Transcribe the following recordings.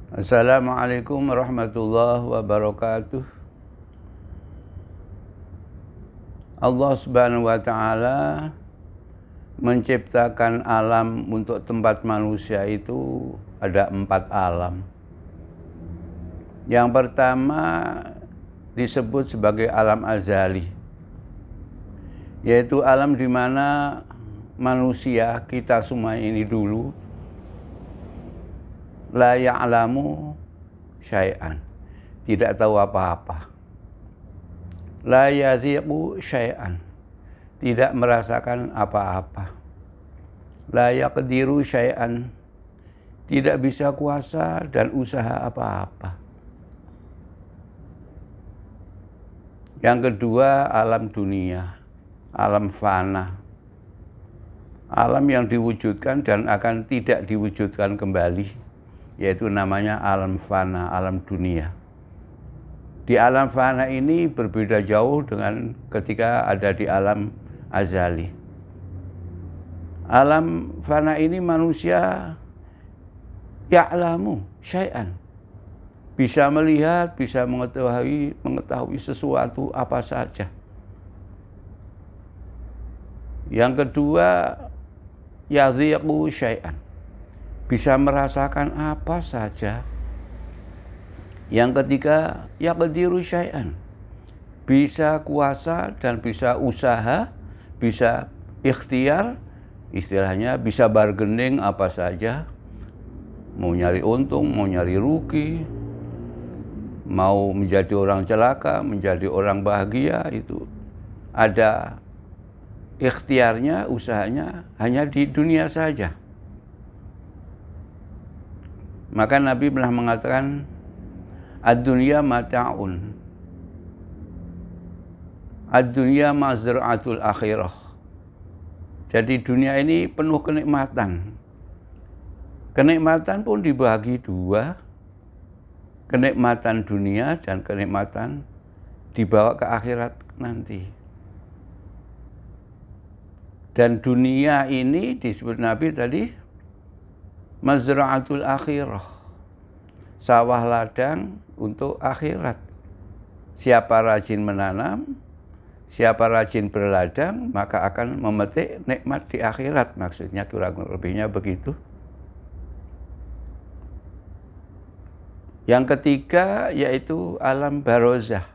Assalamualaikum warahmatullahi wabarakatuh. Allah Subhanahu wa ta'ala menciptakan alam untuk tempat manusia itu ada 4 alam. Yang pertama disebut sebagai alam azali, yaitu alam di mana manusia, kita semua ini dulu la ya'lamu syai'an, tidak tahu apa-apa. La yadhiqu syai'an, tidak merasakan apa-apa. La yaqdiru syai'an, tidak bisa kuasa dan usaha apa-apa. Yang kedua alam dunia, alam fana, alam yang diwujudkan dan akan tidak diwujudkan kembali, yaitu namanya alam fana, alam dunia. Di alam fana ini berbeda jauh dengan ketika ada di alam azali. Alam fana ini manusia ya'lamu syai'an, bisa melihat, bisa mengetahui sesuatu apa saja. Yang kedua yadhiqu syai'an, bisa merasakan apa saja. Yang ketiga yaqdiru syai'an, bisa kuasa dan bisa usaha, bisa ikhtiar, istilahnya bisa bargaining apa saja, mau nyari untung, mau nyari rugi, mau menjadi orang celaka, menjadi orang bahagia, itu ada ikhtiarnya, usahanya hanya di dunia saja. Maka Nabi pernah mengatakan ad-dunya mata'un, ad-dunya mazra'atul akhirah. Jadi dunia ini penuh kenikmatan. Kenikmatan pun dibagi 2, kenikmatan dunia dan kenikmatan dibawa ke akhirat nanti. Dan dunia ini disebut Nabi tadi mazra'atul akhirah, sawah ladang untuk akhirat. Siapa rajin menanam, siapa rajin berladang, maka akan memetik nikmat di akhirat. Maksudnya kurang lebihnya begitu. Yang ketiga yaitu alam barzah,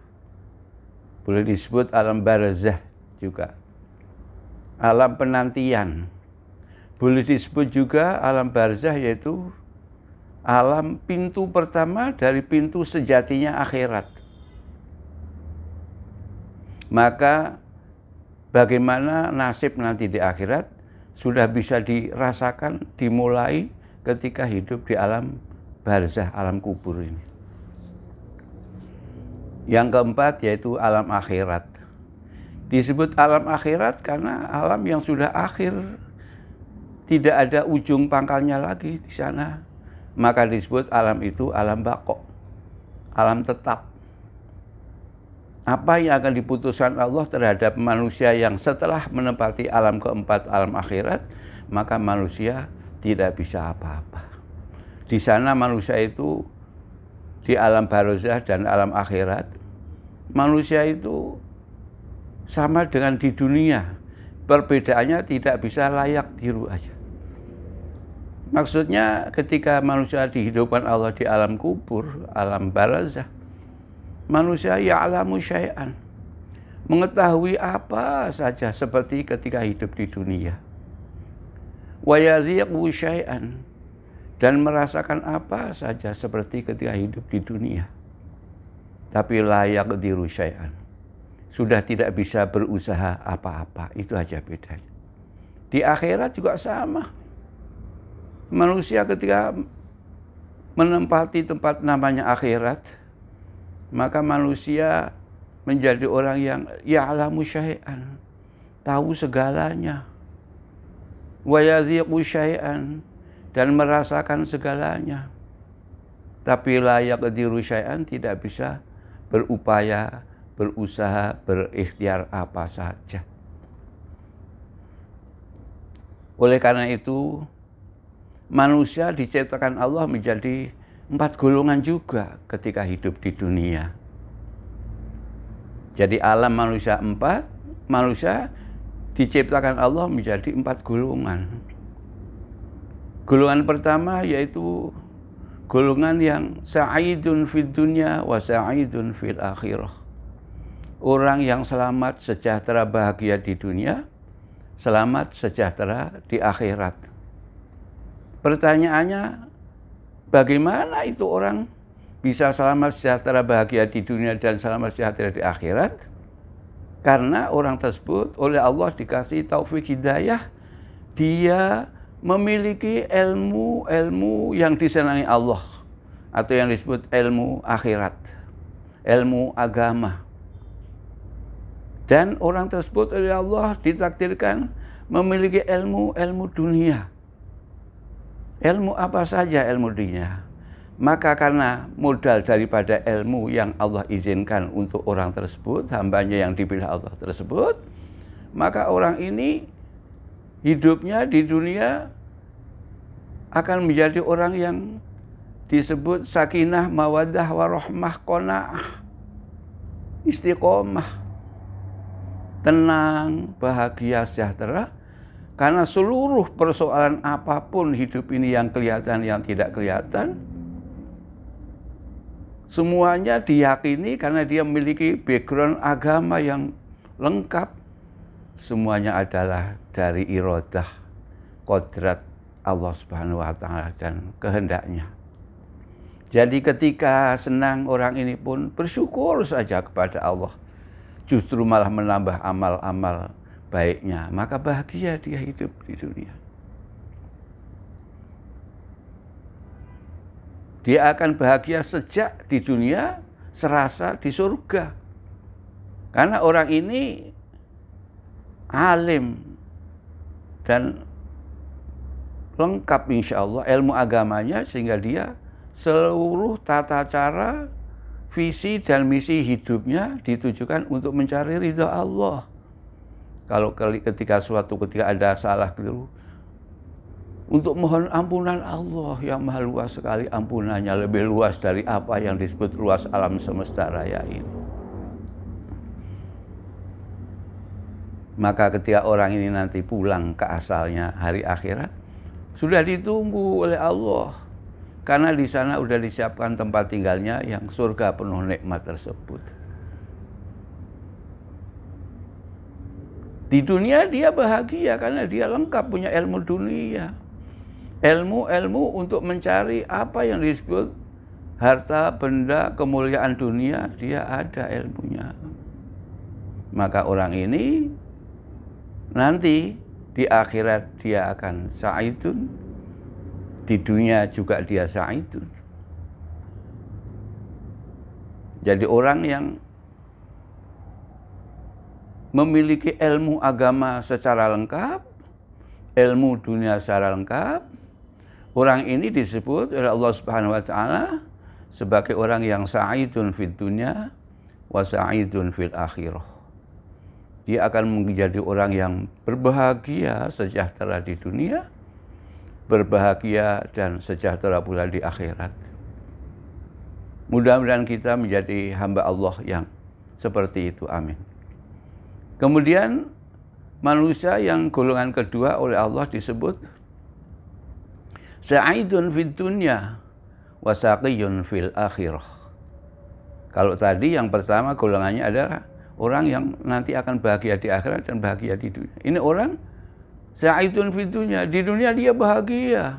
boleh disebut alam barzah juga, alam penantian. Boleh disebut juga alam barzah, yaitu alam pintu pertama dari pintu sejatinya akhirat. Maka bagaimana nasib nanti di akhirat sudah bisa dirasakan, dimulai ketika hidup di alam barzah, alam kubur ini. Yang keempat yaitu alam akhirat. Disebut alam akhirat karena alam yang sudah akhir, tidak ada ujung pangkalnya lagi di sana. Maka disebut alam itu alam baqo, alam tetap. Apa yang akan diputuskan Allah terhadap manusia yang setelah menempati alam keempat, alam akhirat, maka manusia tidak bisa apa-apa. Di sana manusia itu, di alam barzah dan alam akhirat, manusia itu sama dengan di dunia. Perbedaannya tidak bisa layak tiru aja. Maksudnya ketika manusia dihidupkan Allah di alam kubur, alam barzah, manusia ya'lamu syai'an, mengetahui apa saja seperti ketika hidup di dunia. Wa yadhiqu syai'an, dan merasakan apa saja seperti ketika hidup di dunia. Tapi la yaqdiru syai'an, sudah tidak bisa berusaha apa-apa. Itu aja bedanya. Di akhirat juga sama. Manusia ketika menempati tempat namanya akhirat, maka manusia menjadi orang yang ya'lamu syai'an, tahu segalanya. Wa yadhiqu syai'an, dan merasakan segalanya. Tapi la yaqdiru syai'an, tidak bisa berupaya, berusaha, berikhtiar apa saja. Oleh karena itu, manusia diciptakan Allah menjadi 4 golongan juga ketika hidup di dunia. Jadi alam manusia 4, manusia diciptakan Allah menjadi 4 golongan. Golongan pertama yaitu golongan yang sa'idun fid dunya wa sa'idun fil akhirah. Orang yang selamat, sejahtera, bahagia di dunia, selamat, sejahtera di akhirat. Pertanyaannya, bagaimana itu orang bisa selamat, sejahtera, bahagia di dunia dan selamat, sejahtera di akhirat? Karena orang tersebut oleh Allah dikasih taufik hidayah, dia memiliki ilmu yang disenangi Allah, atau yang disebut ilmu akhirat, ilmu agama. Dan orang tersebut oleh Allah ditakdirkan memiliki ilmu dunia. Ilmu apa saja ilmu dunia? Maka karena modal daripada ilmu yang Allah izinkan untuk orang tersebut, hambanya yang dipilih Allah tersebut, maka orang ini hidupnya di dunia akan menjadi orang yang disebut sakinah, mawaddah, warahmah, qanaah, istiqomah, tenang, bahagia, sejahtera. Karena seluruh persoalan apapun hidup ini yang kelihatan, yang tidak kelihatan, semuanya diyakini karena dia memiliki background agama yang lengkap. Semuanya adalah dari iradah, kodrat Allah Subhanahu wa Ta'ala dan kehendaknya. Jadi ketika senang, orang ini pun bersyukur saja kepada Allah. Justru malah menambah amal-amal baiknya, maka bahagia dia hidup di dunia. Dia akan bahagia sejak di dunia, serasa di surga. Karena orang ini alim dan lengkap insya Allah ilmu agamanya, sehingga dia seluruh tata cara, visi dan misi hidupnya ditujukan untuk mencari ridha Allah. Kalau ketika ada salah keliru, untuk mohon ampunan Allah yang maha luas sekali ampunannya, lebih luas dari apa yang disebut luas alam semesta raya ini. Maka ketika orang ini nanti pulang ke asalnya hari akhirat, sudah ditunggu oleh Allah. Karena di sana sudah disiapkan tempat tinggalnya yang surga penuh nikmat tersebut. Di dunia dia bahagia karena dia lengkap punya ilmu dunia. Ilmu untuk mencari apa yang disebut harta, benda, kemuliaan dunia, dia ada ilmunya. Maka orang ini nanti di akhirat dia akan sa'idun, di dunia juga dia sa'idun. Jadi orang yang memiliki ilmu agama secara lengkap, ilmu dunia secara lengkap, orang ini disebut oleh Allah Subhanahu wa Ta'ala sebagai orang yang sa'idun fid dunya wa sa'idun fil akhirah. Dia akan menjadi orang yang berbahagia, sejahtera di dunia, berbahagia dan sejahtera pula di akhirat. Mudah-mudahan kita menjadi hamba Allah yang seperti itu. Amin. Kemudian manusia yang golongan kedua oleh Allah disebut sa'idun fid dunya wa saqiyun fil akhirah. Kalau tadi yang pertama golongannya adalah orang yang nanti akan bahagia di akhirat dan bahagia di dunia. Ini orang sa'idun fid dunya, di dunia dia bahagia.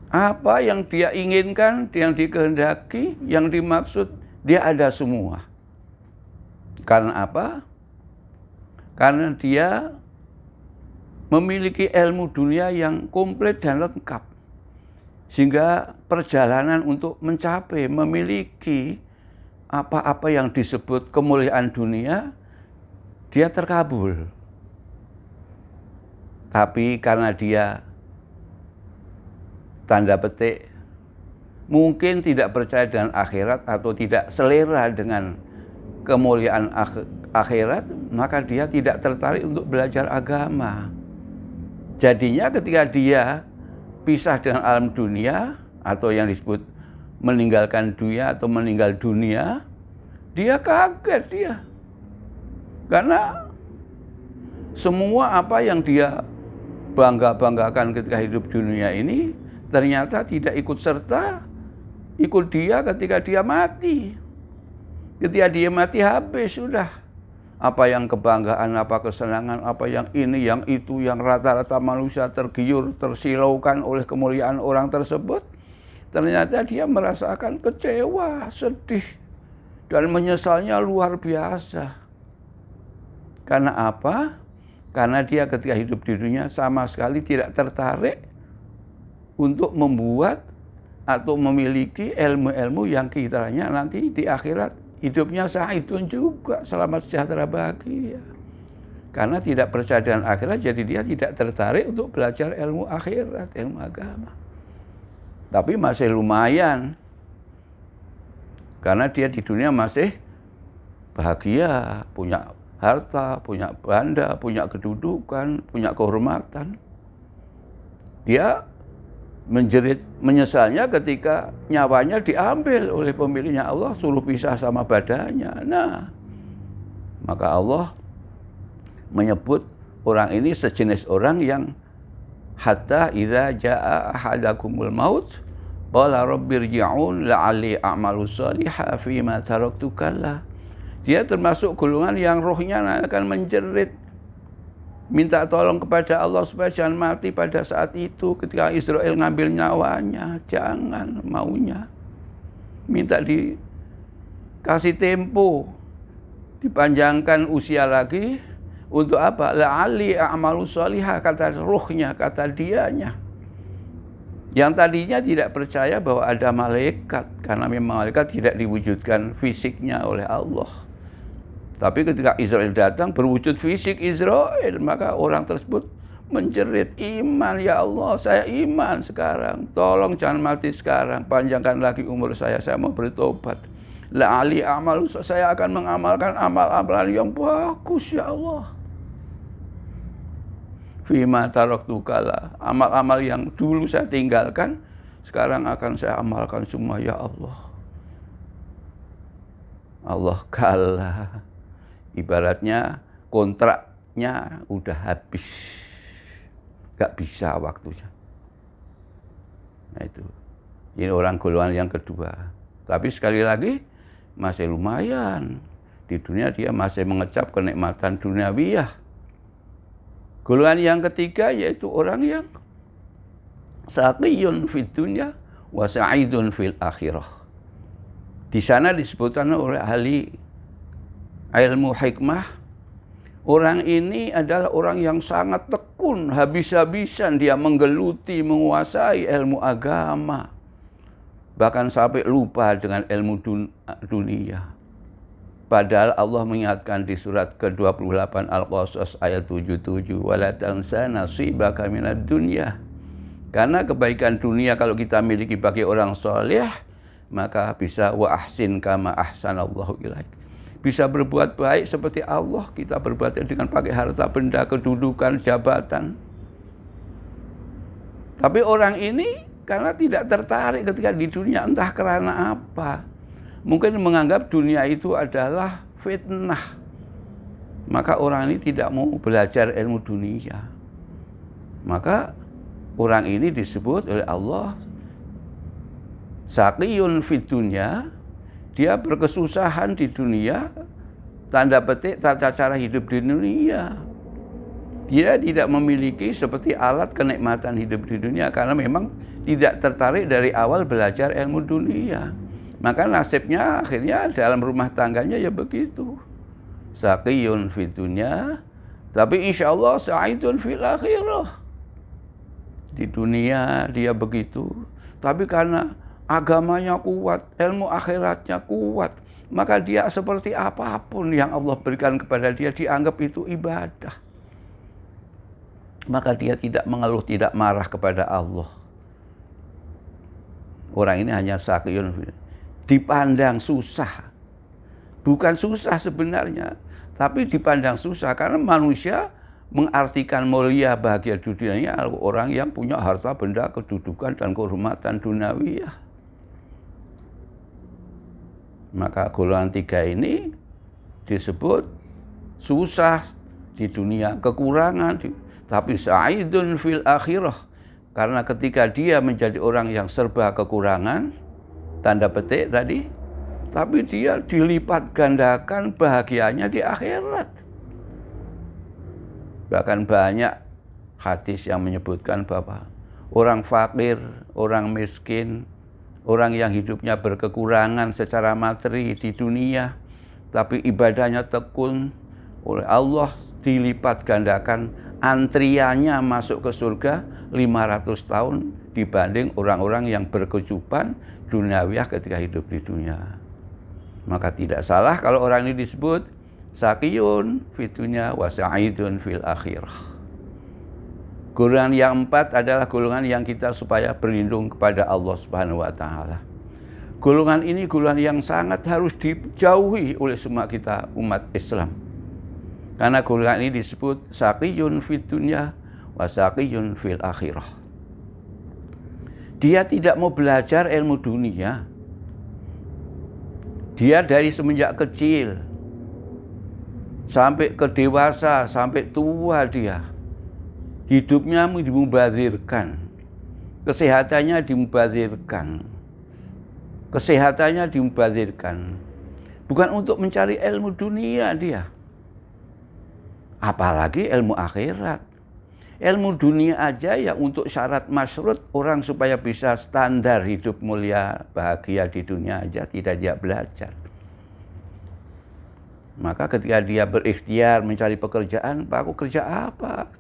Apa yang dia inginkan, yang dikehendaki, yang dimaksud, dia ada semua. Karena apa? Karena dia memiliki ilmu dunia yang komplit dan lengkap. Sehingga perjalanan untuk mencapai, memiliki apa-apa yang disebut kemuliaan dunia, dia terkabul. Tapi karena dia, tanda petik, mungkin tidak percaya dengan akhirat atau tidak selera dengan kemuliaan akhirat, maka dia tidak tertarik untuk belajar agama. Jadinya ketika dia pisah dengan alam dunia, atau yang disebut meninggalkan dunia atau meninggal dunia, dia kaget dia. Karena semua apa yang dia bangga-banggakan ketika hidup dunia ini ternyata tidak ikut serta, ikut dia ketika dia mati. Ketika dia mati habis sudah. Apa yang kebanggaan, apa kesenangan, apa yang ini, yang itu, yang rata-rata manusia tergiur, tersilaukan oleh kemuliaan orang tersebut. Ternyata dia merasakan kecewa, sedih, dan menyesalnya luar biasa. Karena apa? Karena dia ketika hidup di dunia sama sekali tidak tertarik untuk membuat atau memiliki ilmu-ilmu yang kiranya nanti di akhirat hidupnya sa'idun juga, selamat sejahtera bahagia. Karena tidak percaya dengan akhirat, jadi dia tidak tertarik untuk belajar ilmu akhirat, ilmu agama. Tapi masih lumayan. Karena dia di dunia masih bahagia, punya harta, punya benda, punya kedudukan, punya kehormatan. Dia menjerit, menyesalnya ketika nyawanya diambil oleh pemiliknya. Allah suruh pisah sama badannya. Nah, maka Allah menyebut orang ini sejenis orang yang hatta idza jaa ahadakumul maut qala rabbirji'un la'alli a'malu shalihan fima taraktu kalla. Dia termasuk golongan yang rohnya akan menjerit, minta tolong kepada Allah supaya jangan mati pada saat itu ketika Israel ngambil nyawanya. Jangan maunya. Minta dikasih tempo, dipanjangkan usia lagi. Untuk apa? La'ali a'malu sholihah, kata ruhnya, kata dianya. Yang tadinya tidak percaya bahwa ada malaikat, karena memang malaikat tidak diwujudkan fisiknya oleh Allah. Tapi ketika Israel datang berwujud fisik Israel, maka orang tersebut menjerit, iman ya Allah, saya iman sekarang. Tolong jangan mati sekarang, panjangkan lagi umur saya mau bertobat. La'ali amal, saya akan mengamalkan amal-amalan yang bagus ya Allah. Fima taraktu kala, amal-amal yang dulu saya tinggalkan, sekarang akan saya amalkan semua ya Allah. Allah kalah. Ibaratnya kontraknya udah habis, gak bisa waktunya. Nah itu, ini orang golongan yang kedua. Tapi sekali lagi masih lumayan. Di dunia dia masih mengecap kenikmatan duniawiyah. Golongan yang ketiga yaitu orang yang saqiyun fid dunya wa sa'idun fil akhirah. Di sana disebutkan oleh ahli ilmu hikmah, orang ini adalah orang yang sangat tekun, habis-habisan dia menggeluti, menguasai ilmu agama. Bahkan sampai lupa dengan ilmu dunia. Padahal Allah mengingatkan di surat ke-28 Al-Qasas ayat 77, wala tansa nasibaka minad dunya. Karena kebaikan dunia kalau kita miliki bagi orang saleh, maka bisa wa ahsin kama ahsanallahu ilaik. Bisa berbuat baik seperti Allah, kita berbuat dengan pakai harta benda, kedudukan, jabatan. Tapi orang ini karena tidak tertarik ketika di dunia, entah karena apa. Mungkin menganggap dunia itu adalah fitnah. Maka orang ini tidak mau belajar ilmu dunia. Maka orang ini disebut oleh Allah saqiyun fid dunya. Dia berkesusahan di dunia, tanda petik tata cara hidup di dunia. Dia tidak memiliki seperti alat kenikmatan hidup di dunia karena memang tidak tertarik dari awal belajar ilmu dunia. Maka nasibnya akhirnya dalam rumah tangganya ya begitu. Saqiyun fid dunya, tapi insya Allah sa'idun fil akhirah. Di dunia dia begitu, tapi karena agamanya kuat, ilmu akhiratnya kuat, maka dia seperti apapun yang Allah berikan kepada dia, dianggap itu ibadah. Maka dia tidak mengeluh, tidak marah kepada Allah. Orang ini hanya saqiyun, dipandang susah. Bukan susah sebenarnya, tapi dipandang susah karena manusia mengartikan mulia bahagia di dunia orang yang punya harta benda, kedudukan dan kehormatan duniawiyah. Maka golongan 3 ini disebut susah di dunia, kekurangan, tapi sa'idun fil akhirah. Karena ketika dia menjadi orang yang serba kekurangan, tanda petik tadi, tapi dia dilipat gandakan bahagianya di akhirat. Bahkan banyak hadis yang menyebutkan bahwa orang fakir, orang miskin, orang yang hidupnya berkekurangan secara materi di dunia, tapi ibadahnya tekun, oleh Allah dilipat gandakan antriannya masuk ke surga 500 tahun dibanding orang-orang yang berkecupan duniawiyah ketika hidup di dunia. Maka tidak salah kalau orang ini disebut sakiyun fitunya wa sa'idun fil akhirah. Golongan yang 4 adalah golongan yang kita supaya berlindung kepada Allah Subhanahu wa taala. Golongan ini golongan yang sangat harus dijauhi oleh semua kita umat Islam. Karena golongan ini disebut sakiyun fitunya wa saqiyun fil akhirah. Dia tidak mau belajar ilmu dunia. Dia dari semenjak kecil sampai ke dewasa, sampai tua dia hidupnya dimubazirkan, kesehatannya dimubazirkan, bukan untuk mencari ilmu dunia dia, apalagi ilmu akhirat. Ilmu dunia aja ya untuk syarat masyrut orang supaya bisa standar hidup mulia bahagia di dunia aja tidak dia belajar. Maka ketika dia berikhtiar mencari pekerjaan, Pak, aku kerja apa?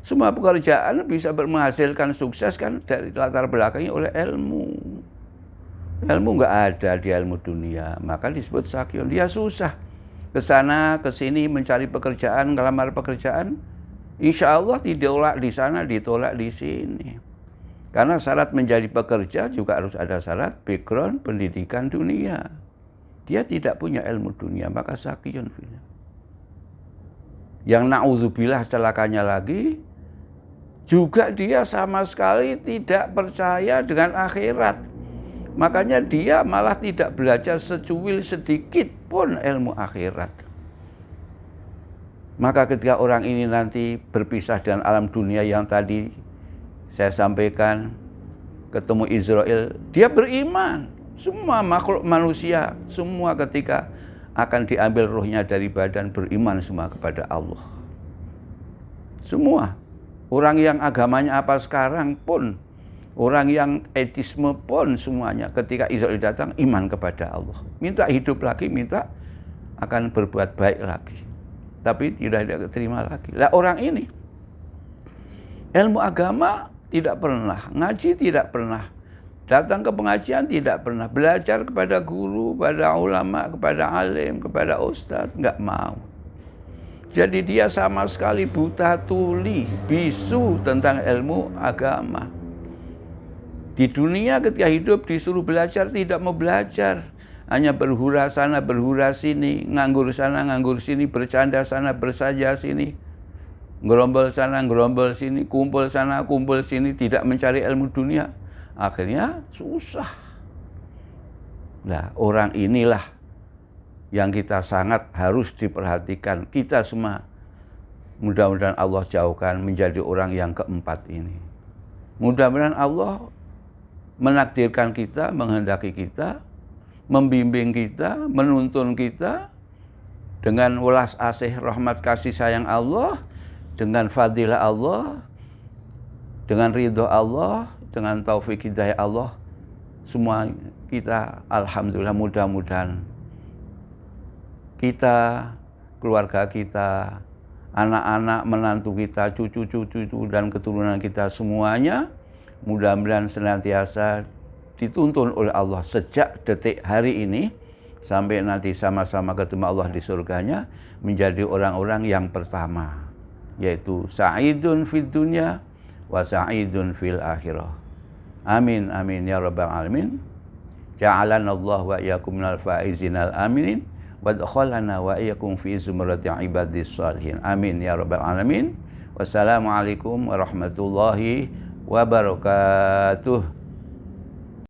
Semua pekerjaan bisa menghasilkan sukses kan dari latar belakangnya oleh ilmu. Ilmu nggak ada di ilmu dunia, maka disebut sakiyun. Dia susah ke sana ke sini mencari pekerjaan, ngelamar pekerjaan. Insya Allah ditolak di sana, ditolak di sini. Karena syarat menjadi pekerja juga harus ada syarat background pendidikan dunia. Dia tidak punya ilmu dunia, maka sakiyun. Yang na'udzubillah celakanya lagi, juga dia sama sekali tidak percaya dengan akhirat. Makanya dia malah tidak belajar secuil sedikit pun ilmu akhirat. Maka ketika orang ini nanti berpisah dengan alam dunia yang tadi saya sampaikan, ketemu Israel, dia beriman. Semua makhluk manusia, semua ketika akan diambil rohnya dari badan, beriman semua kepada Allah. Semua. Orang yang agamanya apa sekarang pun, orang yang etisme pun semuanya ketika Israel datang iman kepada Allah. Minta hidup lagi, minta akan berbuat baik lagi. Tapi tidak ada terima lagi. Lah orang ini ilmu agama tidak pernah, ngaji tidak pernah, datang ke pengajian tidak pernah, belajar kepada guru, kepada ulama, kepada alim, kepada ustadz, nggak mau. Jadi dia sama sekali buta tuli, bisu tentang ilmu agama. Di dunia ketika hidup disuruh belajar tidak mau belajar. Hanya berhura sana, berhura sini, nganggur sana, nganggur sini, bercanda sana, bersaja sini, gerombol sana, gerombol sini, kumpul sana, kumpul sini, tidak mencari ilmu dunia. Akhirnya susah. Nah, orang inilah yang kita sangat harus diperhatikan. Kita semua, mudah-mudahan Allah jauhkan menjadi orang yang keempat ini. Mudah-mudahan Allah menakdirkan kita, menghendaki kita, membimbing kita, menuntun kita dengan welas asih rahmat kasih sayang Allah, dengan fadilah Allah, dengan ridho Allah, dengan taufik hidayah Allah. Semua kita alhamdulillah mudah-mudahan kita, keluarga kita, anak-anak, menantu kita, cucu-cucu dan keturunan kita semuanya mudah-mudahan senantiasa dituntun oleh Allah sejak detik hari ini sampai nanti sama-sama ketemu Allah di surganya menjadi orang-orang yang pertama, yaitu sa'idun fid dunya wa sa'idun fil akhirah. Amin amin ya rabbal alamin. Ja'alana Allah wa iyyakum minal faizinal aminin wa adkhalana wa iyyakum fi zumratil ibadis shalihin. Amin ya rabbal alamin. Wassalamualaikum warahmatullahi wabarakatuh.